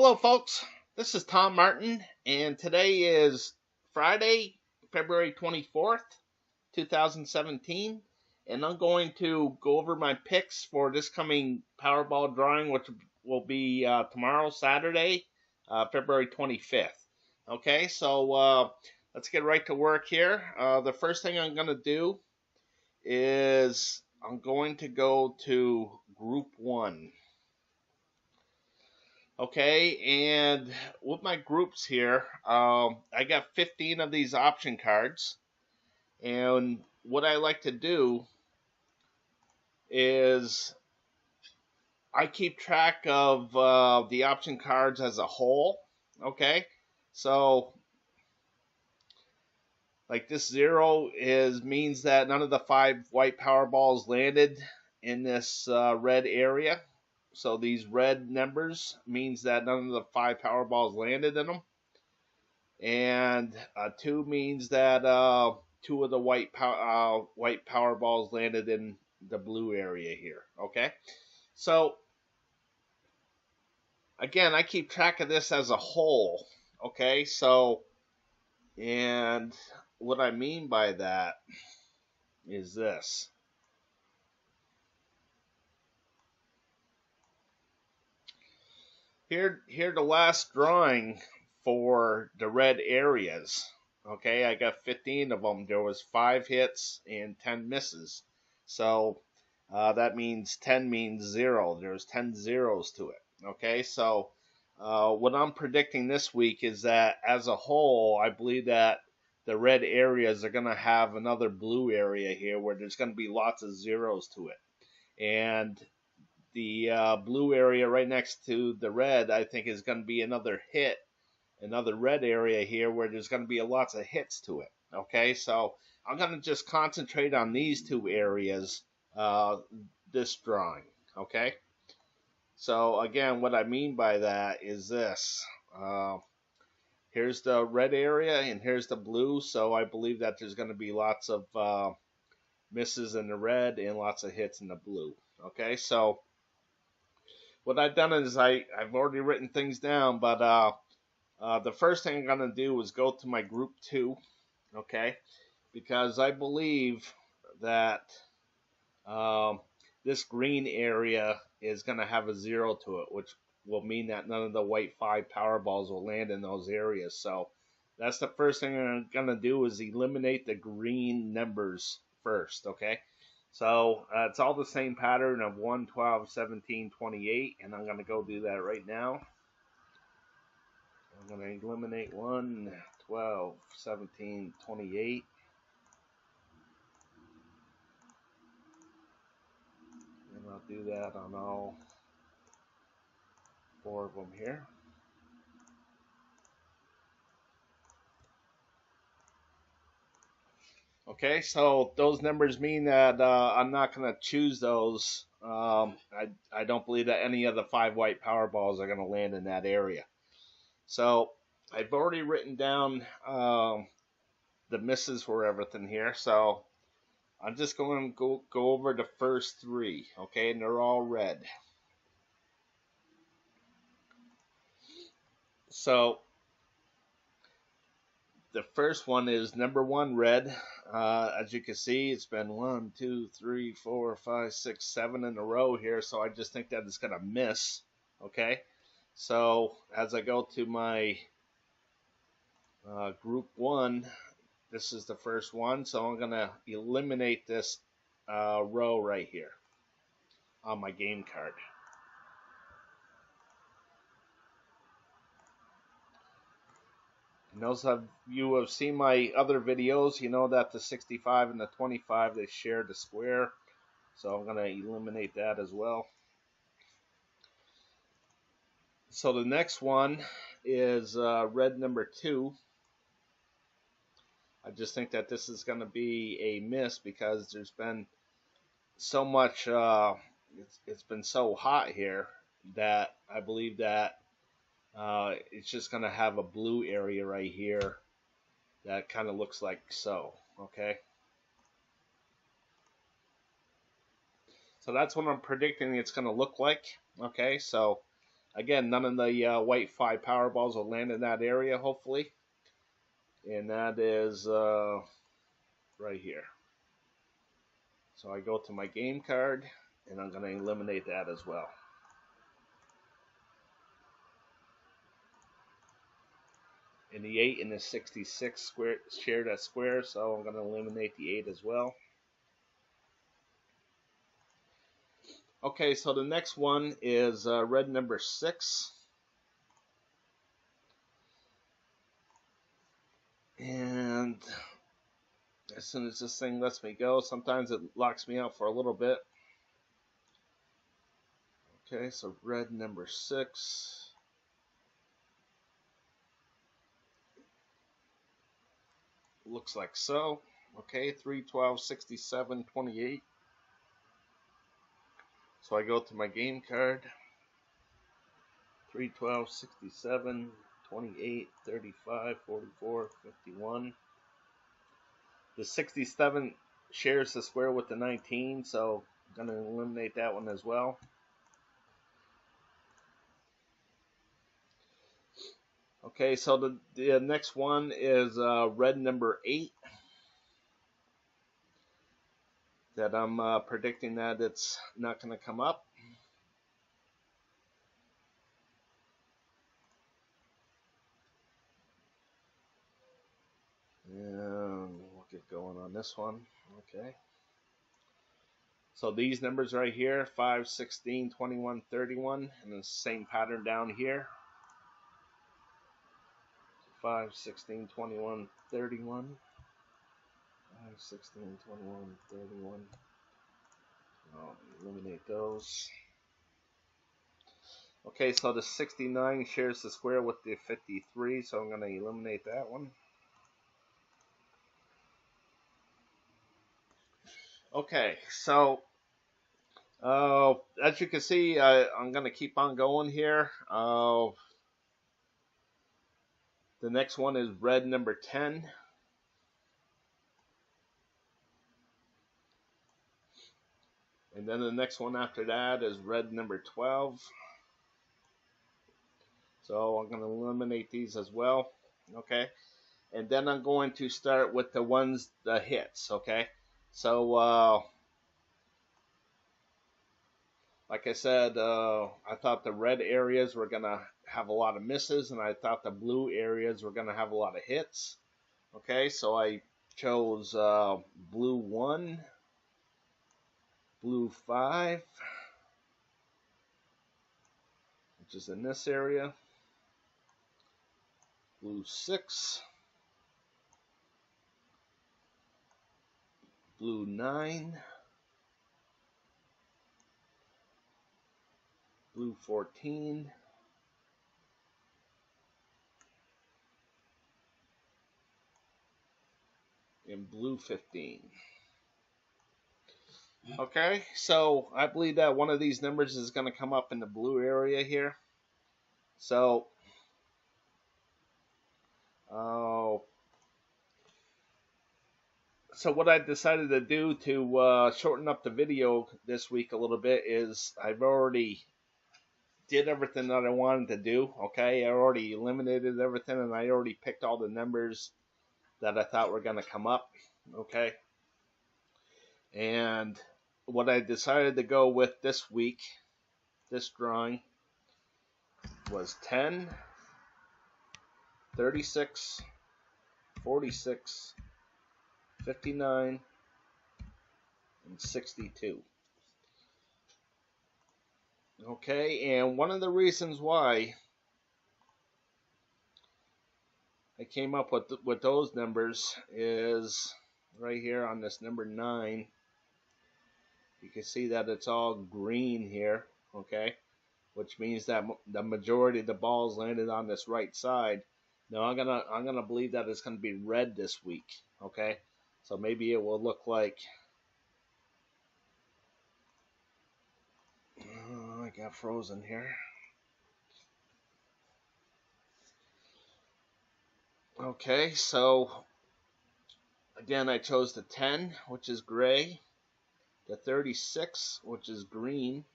Hello, folks. This is Tom Martin, and today is Friday, February 24th, 2017, and I'm going to go over my picks for this coming Powerball drawing, which will be tomorrow, Saturday, February 25th. Okay, so let's get right to work here. The first thing I'm going to do is I'm going to go to Group 1. Okay, and with my groups here, I got 15 of these option cards, and what I like to do is I keep track of the option cards as a whole. Okay, so like this 0 means that none of the 5 white Powerballs landed in this red area. So these red numbers means that none of the 5 Powerballs landed in them. And 2 means that 2 of the white Powerballs landed in the blue area here. Okay, so again, I keep track of this as a whole. Okay, so and what I mean by that is this. Here the last drawing for the red areas. Okay, I got 15 of them. There was 5 hits and 10 misses. So that means 10 means 0. There's 10 zeros to it. Okay, so what I'm predicting this week is that as a whole, I believe that the red areas are going to have another blue area here where there's going to be lots of zeros to it. And the blue area right next to the red, I think, is going to be another hit, another red area here where there's going to be lots of hits to it. Okay, so I'm going to just concentrate on these 2 areas this drawing. Okay, so again, what I mean by that is this. Here's the red area and here's the blue, so I believe that there's going to be lots of misses in the red and lots of hits in the blue. Okay, so what I've done is I've already written things down, but the first thing I'm going to do is go to my Group 2, okay, because I believe that this green area is going to have a 0 to it, which will mean that none of the white 5 Powerballs will land in those areas. So that's the first thing I'm going to do is eliminate the green numbers first, okay? So it's all the same pattern of 1, 12, 17, 28, and I'm going to go do that right now. I'm going to eliminate 1, 12, 17, 28. And I'll do that on all 4 of them here. Okay, so those numbers mean that I'm not going to choose those. I don't believe that any of the 5 white Powerballs are going to land in that area. So I've already written down the misses for everything here. So I'm just going to go over the first 3, okay, and they're all red. So the first one is number 1 red. As you can see, it's been 1, 2, 3, 4, 5, 6, 7 in a row here. So I just think that it's going to miss. Okay. So as I go to my Group 1, this is the first one. So I'm going to eliminate this row right here on my game card. And those of you who have seen my other videos, you know that the 65 and the 25, they share the square. So I'm going to eliminate that as well. So the next one is red number 2. I just think that this is going to be a miss because there's been so much, it's been so hot here that I believe that it's just going to have a blue area right here that kind of looks like so, okay? So that's what I'm predicting it's going to look like, okay? So Again, none of the white 5 Powerballs will land in that area, hopefully. And that is right here. So I go to my game card, and I'm going to eliminate that as well. And the 8 and the 66 square share that square, so I'm going to eliminate the 8 as well. Okay, so the next one is red number 6. And as soon as this thing lets me go, sometimes it locks me out for a little bit. Okay, so red number 6. Looks like so. Okay, 3, 12, 67, 28. So I go to my game card. 3, 12, 67, 28, 35, 44, 51. The 67 shares the square with the 19, so I'm going to eliminate that one as well. Okay, so the next one is red number 8. That I'm predicting that it's not going to come up. And we'll get going on this one. Okay. So these numbers right here, 5, 16, 21, 31, and the same pattern down here. 5, 16, 21, 31. 5, 16, 21, 31. I'll eliminate those. Okay, so the 69 shares the square with the 53, so I'm going to eliminate that one. Okay, so as you can see, I'm going to keep on going here. The next one is red number 10. And then the next one after that is red number 12. So I'm going to eliminate these as well. Okay. And then I'm going to start with the ones, the hits. Okay. So, like I said, I thought the red areas were going to have a lot of misses, and I thought the blue areas were going to have a lot of hits. Okay, so I chose blue 1, blue 5, which is in this area, blue 6, blue 9, blue 14, and blue 15. Okay, so I believe that one of these numbers is going to come up in the blue area here. So, so what I decided to do to shorten up the video this week a little bit is I've already did everything that I wanted to do. Okay, I already eliminated everything, and I already picked all the numbers that I thought were going to come up. Okay, and what I decided to go with this week, this drawing, was 10, 36, 46, 59, and 62. Okay, and one of the reasons why I came up with those numbers is right here on this number 9. You can see that it's all green here, okay, which means that the majority of the balls landed on this right side. Now I'm gonna believe that it's gonna be red this week, okay. So maybe it will look like I got frozen here. Okay, so again I chose the 10, which is gray, the 36, which is green,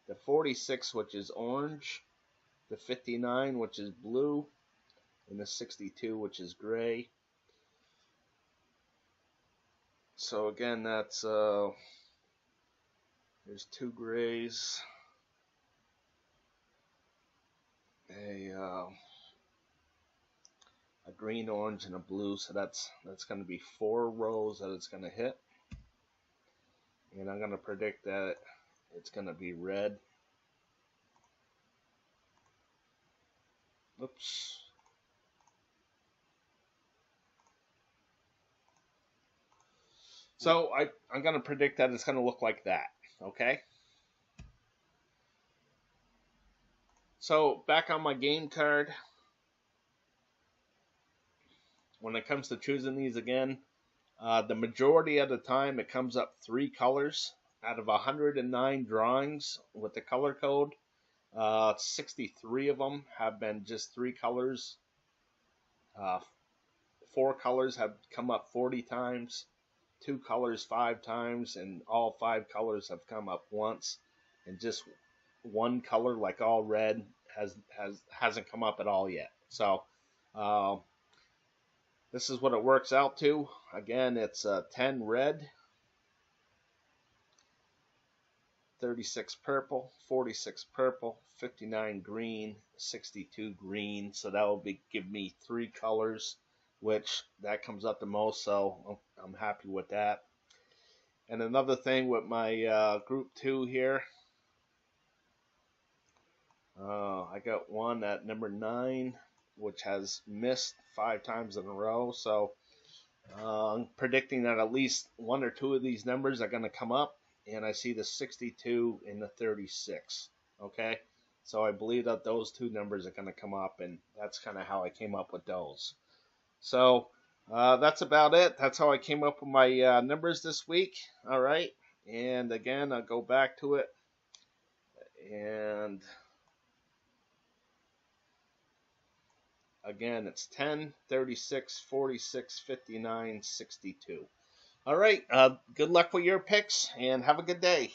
the 46, which is orange, the 59, which is blue, and the 62, which is gray. So again, that's there's two grays, a green, orange, and a blue. So that's going to be 4 rows that it's going to hit, and I'm going to predict that it's going to be red. Oops. So I'm going to predict that it's going to look like that, okay? So back on my game card, when it comes to choosing these again, the majority of the time it comes up 3 colors. Out of 109 drawings with the color code, 63 of them have been just 3 colors. 4 colors have come up 40 times. 2 colors 5 times, and all 5 colors have come up once, and just 1 color, like all red, hasn't come up at all yet. So this is what it works out to. Again, it's 10 red, 36 purple, 46 purple, 59 green, 62 green. So that will give me 3 colors, which that comes up the most, so I'm happy with that. And another thing with my group 2 here, I got one at number 9, which has missed 5 times in a row. So I'm predicting that at least 1 or 2 of these numbers are going to come up, and I see the 62 and the 36. Okay, so I believe that those 2 numbers are going to come up, and that's kind of how I came up with those. So that's about it. That's how I came up with my numbers this week. All right. And again, I'll go back to it. And again, it's 10, 36, 46, 59, 62. All right. Good luck with your picks, and have a good day.